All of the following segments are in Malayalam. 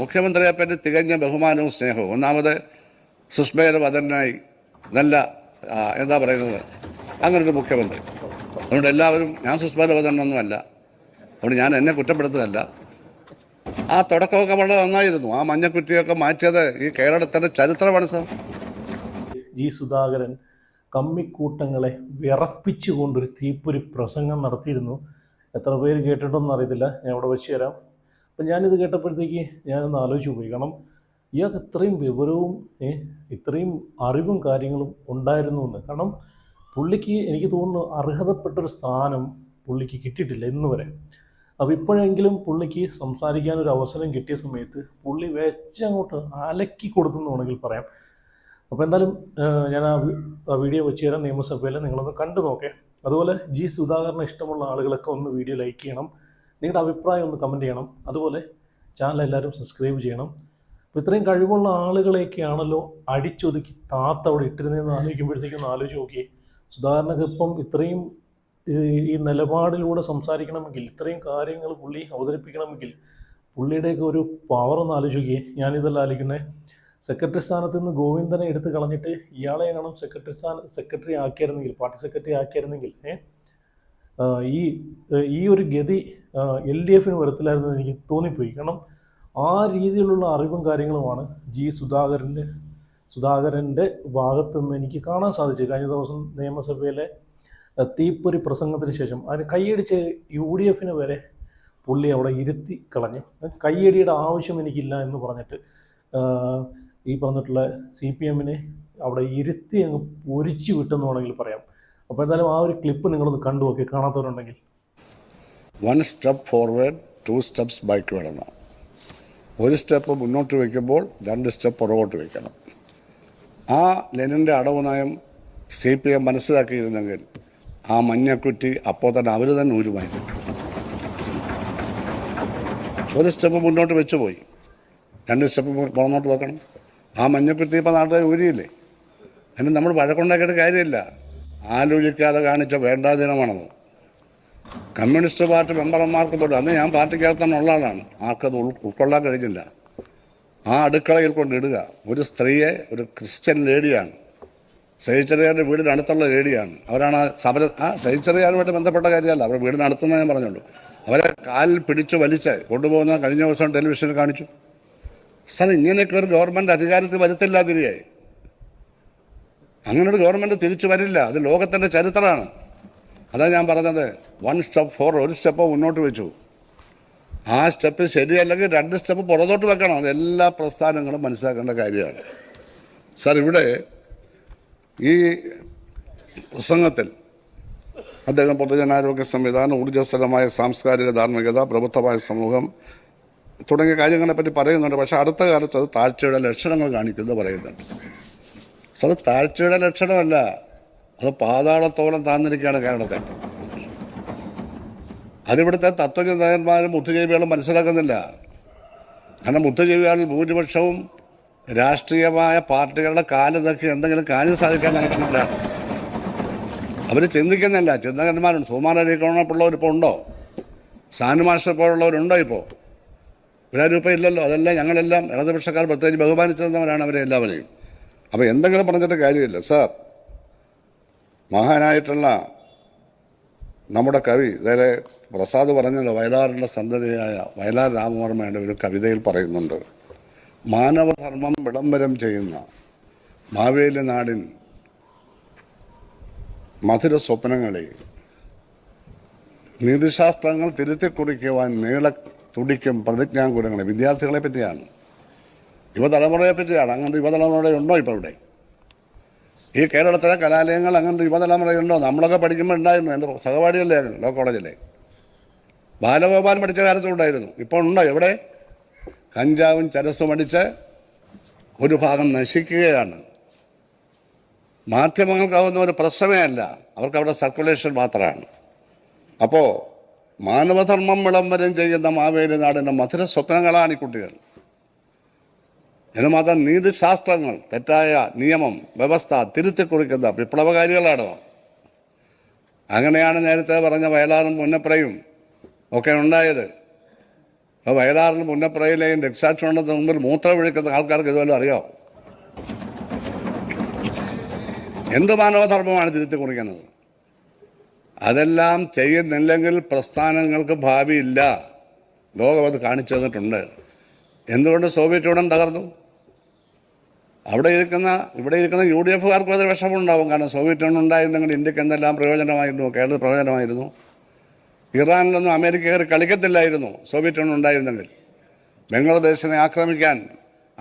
മുഖ്യമന്ത്രിയെപ്പറ്റി തികഞ്ഞ ബഹുമാനവും സ്നേഹവും. ഒന്നാമത് സുഷ്മയുടെ വദനായി നല്ല എന്താ പറയുന്നത്, അങ്ങനൊരു മുഖ്യമന്ത്രി. അതുകൊണ്ട് എല്ലാവരും, ഞാൻ സുഷ്മയുടെ വദനൊന്നുമല്ല, അതുകൊണ്ട് ഞാൻ എന്നെ കുറ്റപ്പെടുത്തുകയല്ല. ആ തുടക്കമൊക്കെ വളരെ നന്നായിരുന്നു. ആ മഞ്ഞക്കുറ്റിയൊക്കെ മാറ്റിയത് ഈ കേരളത്തിൻ്റെ ചരിത്രമാണ് സാർ. ജി സുധാകരൻ കമ്മിക്കൂട്ടങ്ങളെ വിറപ്പിച്ചുകൊണ്ടൊരു തീപ്പൊരി പ്രസംഗം നടത്തിയിരുന്നു. എത്ര പേര് കേട്ടിട്ടൊന്നും അറിയത്തില്ല, ഞാൻ ഇവിടെ വെച്ച് തരാം. അപ്പം ഞാനിത് കേട്ടപ്പോഴത്തേക്ക് ഞാനൊന്ന് ആലോചിച്ച് പോയി. കാരണം ഇയാൾക്ക് ഇത്രയും വിവരവും ഇത്രയും അറിവും കാര്യങ്ങളും ഉണ്ടായിരുന്നു എന്ന്. കാരണം പുള്ളിക്ക് എനിക്ക് തോന്നുന്നു അർഹതപ്പെട്ടൊരു സ്ഥാനം പുള്ളിക്ക് കിട്ടിയിട്ടില്ല ഇന്ന് വരെ. അപ്പോൾ ഇപ്പോഴെങ്കിലും പുള്ളിക്ക് സംസാരിക്കാനൊരു അവസരം കിട്ടിയ സമയത്ത് പുള്ളി വെച്ചങ്ങോട്ട് അലക്കി കൊടുത്തെന്ന് വേണമെങ്കിൽ പറയാം. അപ്പോൾ എന്തായാലും ഞാൻ ആ വീഡിയോ വെച്ച് തരാം. നിയമസഭയിൽ നിങ്ങളൊന്ന് കണ്ടു നോക്കേ. അതുപോലെ ജി സുധാകരനെ ഇഷ്ടമുള്ള ആളുകളൊക്കെ ഒന്ന് വീഡിയോ ലൈക്ക് ചെയ്യണം, നിങ്ങളുടെ അഭിപ്രായം ഒന്ന് കമൻറ്റ് ചെയ്യണം. അതുപോലെ ചാനൽ എല്ലാവരും സബ്സ്ക്രൈബ് ചെയ്യണം. അപ്പോൾ ഇത്രയും കഴിവുള്ള ആളുകളെയൊക്കെയാണല്ലോ അടിച്ചൊതുക്കി താത്ത അവിടെ ഇട്ടിരുന്നതെന്ന് ആലോചിക്കുമ്പോഴത്തേക്കും ഒന്ന് ആലോചിച്ച് നോക്കിയേ. സുധാകരനൊക്കെ ഇപ്പം ഇത്രയും ഈ നിലപാടിലൂടെ സംസാരിക്കണമെങ്കിൽ, ഇത്രയും കാര്യങ്ങൾ പുള്ളി അവതരിപ്പിക്കണമെങ്കിൽ പുള്ളിയുടെയൊക്കെ ഒരു പവർ ഒന്ന് ആലോചിക്കുകയെ. ഞാനിതെല്ലാം ആലോചിക്കുന്നത്, സെക്രട്ടറി സ്ഥാനത്ത് നിന്ന് ഗോവിന്ദനെ എടുത്ത് കളഞ്ഞിട്ട് ഇയാളെ കാണും സെക്രട്ടറി ആക്കിയായിരുന്നെങ്കിൽ, പാർട്ടി സെക്രട്ടറി ആക്കിയായിരുന്നെങ്കിൽ ഈ ഒരു ഗതി LDF വരത്തില്ലായിരുന്നു എനിക്ക് തോന്നിപ്പോയി. കാരണം ആ രീതിയിലുള്ള അറിവും കാര്യങ്ങളുമാണ് ജി സുധാകരൻ്റെ ഭാഗത്ത് നിന്ന് എനിക്ക് കാണാൻ സാധിച്ചത്. കഴിഞ്ഞ ദിവസം നിയമസഭയിലെ തീപ്പൊരി പ്രസംഗത്തിന് ശേഷം അതിന് കൈയടിച്ച് UDF വരെ പുള്ളി അവിടെ ഇരുത്തി കളഞ്ഞു. കൈയടിയുടെ ആവശ്യം എനിക്കില്ല എന്ന് പറഞ്ഞിട്ട് ഈ പറഞ്ഞിട്ടുള്ള CPM അവിടെ ഇരുത്തി അങ്ങ് പൊരിച്ചു വിട്ടെന്ന് വേണമെങ്കിൽ പറയാം. അപ്പോൾ എന്തായാലും ആ ഒരു ക്ലിപ്പ് നിങ്ങളൊന്ന് കണ്ടു നോക്കി, കാണാത്തവരുണ്ടെങ്കിൽ. 1 സ്റ്റെപ്പ് ഫോർവേഡ് 2 സ്റ്റെപ്സ് ബാക്ക്വേഡ് എന്നാണ്. 1 സ്റ്റെപ്പ് മുന്നോട്ട് വയ്ക്കുമ്പോൾ 2 സ്റ്റെപ്പ് പുറകോട്ട് വയ്ക്കണം. ആ ലെനിൻ്റെ അടവ് നയം CPM മനസ്സിലാക്കിയിരുന്നെങ്കിൽ ആ മഞ്ഞക്കുറ്റി അപ്പോൾ തന്നെ അവർ തന്നെ ഊരുമായിരുന്നു. 1 സ്റ്റെപ്പ് മുന്നോട്ട് വെച്ചു പോയി, 2 സ്റ്റെപ്പ് പുറന്നോട്ട് വെക്കണം. ആ മഞ്ഞക്കുറ്റി ഇപ്പോൾ നാട്ടുകാർ ഊരിയില്ലേ. അതിന് നമ്മൾ വഴക്കുണ്ടാക്കിയിട്ട് കാര്യമില്ല. ആലോചിക്കാതെ കാണിച്ച വേണ്ടാതീനമാണെന്ന് കമ്മ്യൂണിസ്റ്റ് പാർട്ടി മെമ്പർമാർക്ക് പോലും, അന്ന് ഞാൻ പാർട്ടിക്കകത്ത് തന്നെ ഉള്ള ആളാണ്, ആർക്കത് ഉൾക്കൊള്ളാൻ കഴിഞ്ഞില്ല. ആ അടുക്കളയിൽ കൊണ്ടിടുക. ഒരു സ്ത്രീയെ, ഒരു ക്രിസ്ത്യൻ ലേഡിയാണ്, സഹിച്ചറിയാരുടെ വീടിനടുത്തുള്ള ലേഡിയാണ്. അവരാണ് സഹിച്ചറിയാരുമായിട്ട് ബന്ധപ്പെട്ട കാര്യമല്ല, അവരുടെ വീടിനടുത്തുനിന്ന് ഞാൻ പറഞ്ഞുള്ളൂ. അവരെ കാലിൽ പിടിച്ച് വലിച്ച് കൊണ്ടുപോകുന്ന കഴിഞ്ഞ ദിവസം ടെലിവിഷനിൽ കാണിച്ചു. സാർ, ഇങ്ങനെയൊക്കെ ഒരു ഗവൺമെൻറ് അധികാരത്തിൽ വരുത്തില്ല തിരികെ. അങ്ങനൊരു ഗവൺമെൻറ് തിരിച്ചു വരില്ല. അത് ലോകത്തിൻ്റെ ചരിത്രമാണ്. അതാണ് ഞാൻ പറഞ്ഞത്. 1 സ്റ്റെപ്പ് ഫോർവേഡ്, 1 സ്റ്റെപ്പ് മുന്നോട്ട് വെച്ചു. ആ സ്റ്റെപ്പ് ശരിയല്ലെങ്കിൽ 2 സ്റ്റെപ്പ് പുറത്തോട്ട് വെക്കണം. അതെല്ലാ പ്രസ്ഥാനങ്ങളും മനസ്സിലാക്കേണ്ട കാര്യമാണ്. സാർ, ഇവിടെ ഈ പ്രസംഗത്തിൽ അദ്ദേഹം പൊതുജനാരോഗ്യ സംവിധാനം, ഊർജ്ജസ്വലമായ സാംസ്കാരിക ധാർമ്മികത, പ്രബുദ്ധമായ സമൂഹം തുടങ്ങിയ കാര്യങ്ങളെപ്പറ്റി പറയുന്നുണ്ട്. പക്ഷേ അടുത്ത കാലത്ത് അത് താഴ്ചയുടെ ലക്ഷണങ്ങൾ കാണിക്കുന്നത് പറയുന്നുണ്ട്. സാർ, താഴ്ചയുടെ ലക്ഷണമല്ല, അത് പാതാളത്തോളം താഴ്ന്നിരിക്കുകയാണ് കേരളത്തെ. അതിവിടുത്തെ തത്വചിന്തകന്മാരും ബുദ്ധിജീവികളും മനസ്സിലാക്കുന്നില്ല. കാരണം ബുദ്ധിജീവികളിൽ ഭൂരിപക്ഷവും രാഷ്ട്രീയമായ പാർട്ടികളുടെ കാല് തക്കി എന്തെങ്കിലും കാര്യം സാധിക്കാൻ നടക്കുന്നവരാണ്. അവർ ചിന്തിക്കുന്നില്ല. ചിന്തകന്മാരുണ്ട്. സുമാരഴിക്കണപ്പിള്ളവരിപ്പോൾ ഉണ്ടോ? സാനുമാഷ പോലുള്ളവരുണ്ടോ? ഇപ്പോൾ ഇവരാരും ഇപ്പോൾ ഇല്ലല്ലോ. അതെല്ലാം ഞങ്ങളെല്ലാം ഇടതുപക്ഷക്കാർ പ്രത്യേകിച്ച് ബഹുമാനിച്ചിരുന്നവരാണ് അവരെ എല്ലാവരെയും. അപ്പോൾ എന്തെങ്കിലും പറഞ്ഞിട്ട് കാര്യമില്ല. സാർ, മഹാനായിട്ടുള്ള നമ്മുടെ കവി അതായത് പ്രസാദ് പറഞ്ഞല്ലോ, വയലാറിൻ്റെ സന്തതിയായ വയലാർ രാമവർമ്മയുടെ ഒരു കവിതയിൽ പറയുന്നുണ്ട്, മാനവധർമ്മം വിളംബരം ചെയ്യുന്ന മാവേലി നാടിൻ മധുര സ്വപ്നങ്ങളെ നീതിശാസ്ത്രങ്ങൾ തിരുത്തിക്കുറിക്കുവാൻ നീള തുടിക്കും പ്രതിജ്ഞാങ്കുലങ്ങളെ. വിദ്യാർത്ഥികളെ പറ്റിയാണ്, യുവതലമുറയെ പറ്റിയാണ്. അങ്ങനത്തെ യുവതലമുറയുണ്ടോ ഇപ്പോൾ ഇവിടെ? ഈ കേരളത്തിലെ കലാലയങ്ങൾ അങ്ങനത്തെ യുവതലമുറയുണ്ടോ? നമ്മളൊക്കെ പഠിക്കുമ്പോൾ ഉണ്ടായിരുന്നു. എൻ്റെ സഹപാഠിയല്ലേ ലോ കോളേജിലെ ബാലഗോപാലൻ പഠിച്ച കാലത്തും ഉണ്ടായിരുന്നു. ഇപ്പോൾ ഉണ്ടോ? എവിടെ? കഞ്ചാവും ചരസും അടിച്ച് ഒരു ഭാഗം നശിക്കുകയാണ്. മാധ്യമങ്ങൾക്കാവുന്ന ഒരു പ്രശ്നമേ അല്ല, അവർക്കവിടെ സർക്കുലേഷൻ മാത്രമാണ്. അപ്പോൾ മാനവധർമ്മം വിളംബരം ചെയ്യുന്ന മാവേലി നാടിൻ്റെ മധുര സ്വപ്നങ്ങളാണ് ഈ കുട്ടികൾ. എന്ന് മാത്രം നീതിശാസ്ത്രങ്ങൾ, തെറ്റായ നിയമം, വ്യവസ്ഥ തിരുത്തിക്കുറിക്കുന്ന വിപ്ലവകാരികളാണോ? അങ്ങനെയാണ് നേരത്തെ പറഞ്ഞ വയലാറും പുന്നപ്രയും ഒക്കെ ഉണ്ടായത്. അപ്പോൾ വയലാറിലും മുന്നപ്പുറയിലെയും രക്താക്ഷേപണത്തിന് മുമ്പിൽ മൂത്രം ഒഴിക്കുന്ന ആൾക്കാർക്ക് ഇതുവല്ലോ അറിയാമോ? എന്ത് മാനവധർമ്മമാണ് തിരുത്തി കുറിക്കുന്നത്? അതെല്ലാം ചെയ്യുന്നില്ലെങ്കിൽ പ്രസ്ഥാനങ്ങൾക്ക് ഭാവിയില്ല. ലോകം അത് കാണിച്ചു തന്നിട്ടുണ്ട്. എന്തുകൊണ്ട് സോവിയറ്റ് യൂണിയൻ തകർന്നു? ഇവിടെ ഇരിക്കുന്ന UDF-കാർക്കും അതൊരു വിഷമമുണ്ടാവും. കാരണം സോവിയറ്റ് യൂണിയൻ ഉണ്ടായിരുന്നെങ്കിൽ ഇന്ത്യക്ക് എന്തെല്ലാം പ്രയോജനമായിരുന്നു, കേരളത്തിൽ പ്രയോജനമായിരുന്നു. ഇറാനിലൊന്നും അമേരിക്ക കയറി കളിക്കത്തില്ലായിരുന്നു സോവിയറ്റ് യൂണിയൻ ഉണ്ടായിരുന്നെങ്കിൽ. ബംഗ്ലാദേശിനെ ആക്രമിക്കാൻ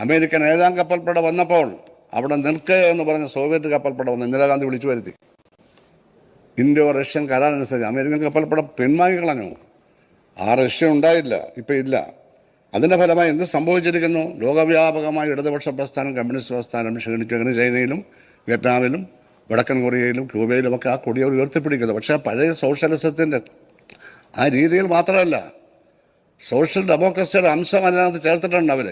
അമേരിക്കൻ 7ാം കപ്പൽപ്പട വന്നപ്പോൾ അവിടെ നിൽക്കുക എന്ന് പറഞ്ഞ സോവിയറ്റ് കപ്പൽപ്പട വന്ന് ഇന്ദിരാഗാന്ധി വിളിച്ചു വരുത്തി. ഇൻഡോ റഷ്യൻ കരാറനുസരിച്ച് അമേരിക്കൻ കപ്പൽപ്പട പിൻവാങ്ങിക്കളഞ്ഞു. ആ റഷ്യ ഉണ്ടായില്ല, ഇപ്പം ഇല്ല. അതിൻ്റെ ഫലമായി എന്ത് സംഭവിച്ചിരിക്കുന്നു? ലോകവ്യാപകമായ ഇടതുപക്ഷ പ്രസ്ഥാനം, കമ്മ്യൂണിസ്റ്റ് പ്രസ്ഥാനം ക്ഷീണിച്ചു. അങ്ങനെ ചൈനയിലും വിയറ്റ്നാമിലും വടക്കൻ കൊറിയയിലും ക്യൂബയിലുമൊക്കെ ആ കൊടിയെ ഉയർത്തിപ്പിടിക്കുന്നു. പക്ഷേ പഴയ സോഷ്യലിസത്തിൻ്റെ ആ രീതിയിൽ മാത്രമല്ല, സോഷ്യൽ ഡെമോക്രസിയുടെ അംശം അതിനകത്ത് ചേർത്തിട്ടുണ്ട് അവർ.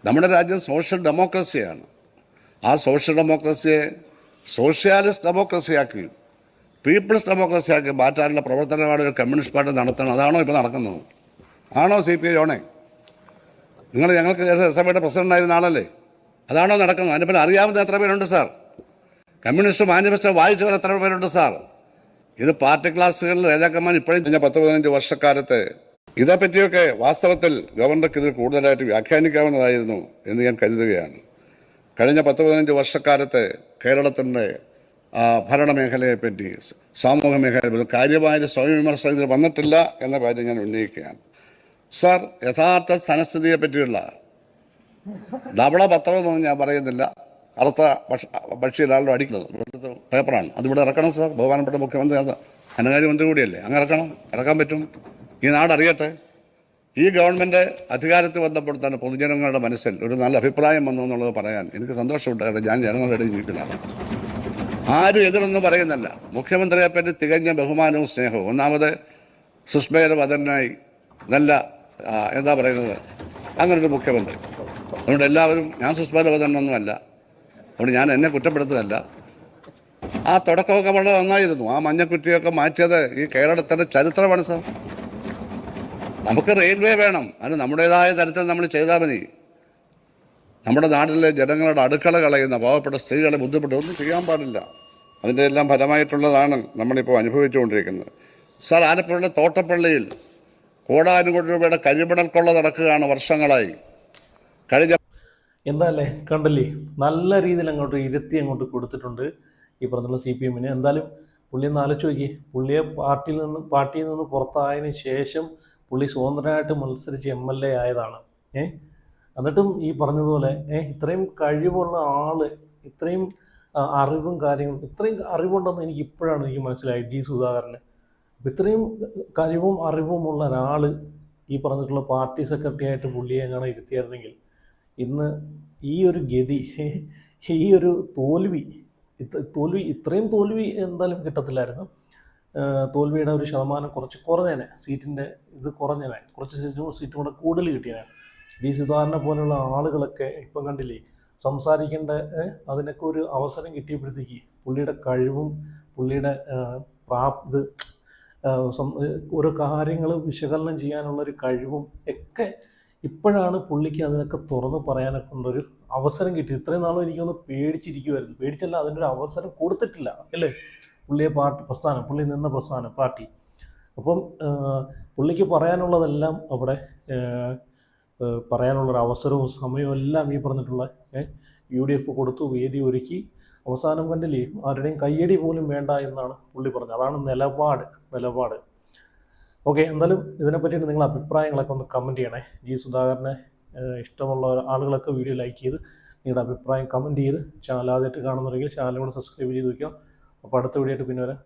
നമ്മുടെ രാജ്യം സോഷ്യൽ ഡെമോക്രസിയാണ്. ആ സോഷ്യൽ ഡെമോക്രസിയെ സോഷ്യാലിസ്റ്റ് ഡെമോക്രസിയാക്കി, പീപ്പിൾസ് ഡെമോക്രസിയാക്കി മാറ്റാനുള്ള പ്രവർത്തനമാണ് ഒരു കമ്മ്യൂണിസ്റ്റ് പാർട്ടി നടത്തുന്നത്. അതാണോ ഇപ്പോൾ നടക്കുന്നത്? ആണോ CPI ഓണേ? നിങ്ങൾ ഞങ്ങൾക്ക് SFIയുടെ പ്രസിഡന്റ് ആയിരുന്ന ആളല്ലേ? അതാണോ നടക്കുന്നത്? അതിനെപ്പറ്റി അറിയാവുന്ന എത്ര പേരുണ്ട് സാർ? കമ്മ്യൂണിസ്റ്റ് മാനിഫെസ്റ്റോ വായിച്ചവർ എത്ര പേരുണ്ട് സാർ? ഇത് പാർട്ടി ക്ലാസ്സുകളിൽ നേതാക്കന്മാർ ഇപ്പോഴും കഴിഞ്ഞ 10-15 വർഷക്കാലത്ത് ഇതേപ്പറ്റിയൊക്കെ വാസ്തവത്തിൽ ഗവർണർക്ക് ഇത് കൂടുതലായിട്ട് വ്യാഖ്യാനിക്കാവുന്നതായിരുന്നു എന്ന് ഞാൻ കരുതുകയാണ്. കഴിഞ്ഞ 10-15 വർഷക്കാലത്ത് കേരളത്തിൻ്റെ ഭരണമേഖലയെപ്പറ്റി, സാമൂഹ്യ മേഖലയെപ്പറ്റി കാര്യമായ സ്വയം വിമർശനം ഇതിൽ വന്നിട്ടില്ല എന്ന കാര്യം ഞാൻ ഉന്നയിക്കുകയാണ്. സാർ, യഥാർത്ഥ ധനസ്ഥിതിയെ പറ്റിയുള്ള ധവള പത്രമൊന്നും ഞാൻ പറയുന്നില്ല. കറുത്ത പക്ഷിയിലാണല്ലോ അടിക്കുന്നത് പേപ്പറാണ്. അതിവിടെ ഇറക്കണം സാർ. ബഹുമാനപ്പെട്ട മുഖ്യമന്ത്രി, ധനകാര്യമന്ത്രി കൂടിയല്ലേ, അങ്ങ് ഇറക്കാൻ പറ്റും. ഈ നാടറിയട്ടെ. ഈ ഗവൺമെൻറ് അധികാരത്തിൽ വന്നപ്പോൾ തന്നെ പൊതുജനങ്ങളുടെ മനസ്സിൽ ഒരു നല്ല അഭിപ്രായം വന്നു എന്നുള്ളത് പറയാൻ എനിക്ക് സന്തോഷമുണ്ട്. കാരണം ഞാൻ ജനങ്ങളുടെ ഇടയിൽ ജീവിക്കുന്നതാണ്. ആരും എതിരൊന്നും പറയുന്നില്ല. മുഖ്യമന്ത്രിയെപ്പറ്റി തികഞ്ഞ ബഹുമാനവും സ്നേഹവും. ഒന്നാമത് സുഷ്മയുടെ വദനായി നല്ല എന്താ പറയുന്നത്, അങ്ങനൊരു മുഖ്യമന്ത്രി. അതുകൊണ്ട് എല്ലാവരും, ഞാൻ സുഷ്മയുടെ വദനൊന്നുമല്ല, അതുകൊണ്ട് ഞാൻ എന്നെ കുറ്റപ്പെടുത്തുകയല്ല. ആ തുടക്കമൊക്കെ വളരെ നന്നായിരുന്നു. ആ മഞ്ഞക്കുറ്റിയൊക്കെ മാറ്റിയത് ഈ കേരളത്തിൻ്റെ ചരിത്രമാണ് സാർ. നമുക്ക് റെയിൽവേ വേണം, അത് നമ്മുടേതായ തരത്തിൽ നമ്മൾ ചെയ്താൽ മതി. നമ്മുടെ നാട്ടിലെ ജനങ്ങളുടെ അടുക്കള കളയുന്ന പാവപ്പെട്ട സ്ത്രീകളെ ബുദ്ധിമുട്ട് ഒന്നും ചെയ്യാൻ പാടില്ല. അതിൻ്റെ എല്ലാം ഫലമായിട്ടുള്ളതാണ് നമ്മളിപ്പോൾ അനുഭവിച്ചുകൊണ്ടിരിക്കുന്നത്. സാർ, ആലപ്പുഴയിലെ തോട്ടപ്പള്ളിയിൽ കോടാനുകോടി രൂപയുടെ കരിമണൽ കൊള്ള നടക്കുകയാണ് വർഷങ്ങളായി. കഴിഞ്ഞ എന്താല്ലേ, കണ്ടല്ലേ, നല്ല രീതിയിൽ അങ്ങോട്ട് ഇരുത്തി അങ്ങോട്ട് കൊടുത്തിട്ടുണ്ട് ഈ പറഞ്ഞുള്ള CPM-ന്. എന്തായാലും പുള്ളി ഒന്ന് ആലോചിച്ച് നോക്കി. പുള്ളിയെ പാർട്ടിയിൽ നിന്ന് പുറത്തായതിന് ശേഷം പുള്ളി സ്വതന്ത്രനായിട്ട് മത്സരിച്ച് MLA ആയതാണ്. എന്നിട്ടും ഈ പറഞ്ഞതുപോലെ ഇത്രയും കഴിവുള്ള ആൾ, ഇത്രയും അറിവും കാര്യങ്ങളും, ഇത്രയും അറിവുണ്ടെന്ന് എനിക്ക് ഇപ്പോഴാണ് മനസ്സിലായത് G. സുധാകരന്. അപ്പോൾ ഇത്രയും കഴിവും അറിവുമുള്ള ഒരാൾ ഈ പറഞ്ഞിട്ടുള്ള പാർട്ടി സെക്രട്ടറി ആയിട്ട് പുള്ളിയെ എങ്ങനെ ഇരുത്തിയായിരുന്നെങ്കിൽ ഇന്ന് ഈ ഒരു ഗതി, ഈ ഒരു തോൽവി, ഇത്രയും തോൽവി എന്തായാലും കിട്ടത്തില്ലായിരുന്നു. തോൽവിയുടെ ഒരു ശതമാനം കുറഞ്ഞേനെ, സീറ്റിൻ്റെ ഇത് കുറഞ്ഞേനെ, കുറച്ച് സീറ്റും കൂടെ കൂടുതൽ കിട്ടിയേനെ. G. സുധാകരനെ പോലുള്ള ആളുകളൊക്കെ ഇപ്പം കണ്ടില്ലേ സംസാരിക്കേണ്ട, അതിനൊക്കെ ഒരു അവസരം കിട്ടിയപ്പോഴത്തേക്ക് പുള്ളിയുടെ കഴിവും പുള്ളിയുടെ ഇത് ഓരോ കാര്യങ്ങൾ വിശകലനം ചെയ്യാനുള്ളൊരു കഴിവും ഒക്കെ ഇപ്പോഴാണ് പുള്ളിക്ക് അതിനൊക്കെ തുറന്ന് പറയാനൊക്കെ ഉള്ളൊരു അവസരം കിട്ടി. ഇത്രയും നാളും എനിക്കൊന്ന് പേടിച്ചിരിക്കുമായിരുന്നു. പേടിച്ചല്ല, അതിൻ്റെ ഒരു അവസരം കൊടുത്തിട്ടില്ല അല്ലേ പുള്ളിയെ പുള്ളി നിന്ന പ്രസ്ഥാനം പാർട്ടി. അപ്പം പുള്ളിക്ക് പറയാനുള്ളതെല്ലാം അവിടെ പറയാനുള്ളൊരു അവസരവും സമയവും എല്ലാം ഈ പറഞ്ഞിട്ടുള്ള UDF കൊടുത്തു, വേദി ഒരുക്കി. അവസാനം കണ്ടില്ലേ, ആരുടെയും കയ്യടി പോലും വേണ്ട എന്നാണ് പുള്ളി പറഞ്ഞത്. അതാണ് നിലപാട്. ഓക്കെ, എന്തായാലും ഇതിനെപ്പറ്റിയിട്ട് നിങ്ങളുടെ അഭിപ്രായങ്ങളൊക്കെ ഒന്ന് കമൻറ്റ് ചെയ്യണേ. G. സുധാകരനെ ഇഷ്ടമുള്ള ആളുകളൊക്കെ വീഡിയോ ലൈക്ക് ചെയ്ത് നിങ്ങളുടെ അഭിപ്രായം കമൻറ്റ് ചെയ്ത്, ചാനൽ ആദ്യമായിട്ട് കാണുന്നുണ്ടെങ്കിൽ ചാനൽ കൂടെ സബ്സ്ക്രൈബ് ചെയ്ത് വയ്ക്കുക. അപ്പോൾ അടുത്ത വീഡിയോ ആയിട്ട് പിന്നെ വരാം.